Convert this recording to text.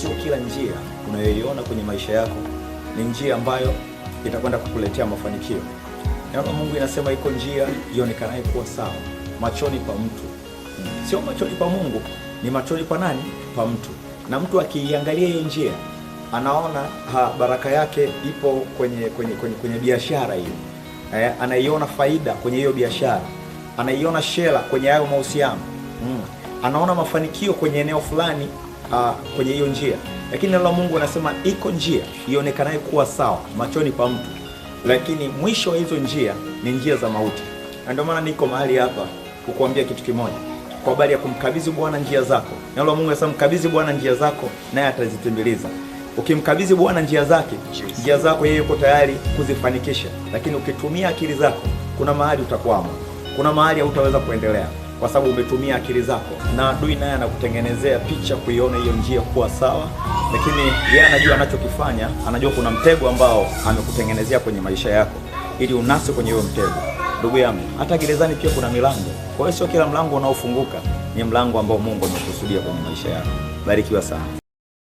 sio kila njia unayoiona kwenye maisha yako ni njia ambayo itakwenda kukuletea mafanikio. Neno la Mungu inasema iko njia ionekanayo kuwa sawa machoni pa mtu. Sio machoni pa Mungu, ni machoni pa nani? Pa mtu. Na mtu akiiangalia hiyo njia anaona baraka yake ipo kwenye biashara hiyo. Anaiona faida kwenye hiyo biashara. Anaiona shela kwenye hayo mahusiano. Anaona mafanikio kwenye eneo fulani kwenye hiyo njia. Lakini neno la Mungu anasema iko njia ionekanayo kuwa sawa machoni pa mtu, lakini mwisho wa hizo njia ni njia za mauti. Na ndio maana niko mahali hapa kukuambia kitu kimoja kwa habari ya kumkabidhi Bwana njia zako. Neno la Mungu anasema mkabidhi Bwana njia zako naye atazitimiliza. Ukimkabidhi Bwana njia zake, njia zako yeye yuko tayari kuzifanikisha. Lakini ukitumia akili zako, kuna mahali utakwama. Kuna mahali hutaweza kuendelea kwa sababu umetumia akili zako, na adui naye anakutengenezea picha kuiona hiyo njia kuwa sawa, lakini yeye anajua anachokifanya. Anajua kuna mtego ambao amekutengenezea kwenye maisha yako ili unase kwenye hiyo mtego. Ndugu yangu, hata gerezani pia kuna milango. Kwa hiyo sio kila mlango unaofunguka ni mlango ambao Mungu amekusudia kwenye maisha yako. Barikiwa sana.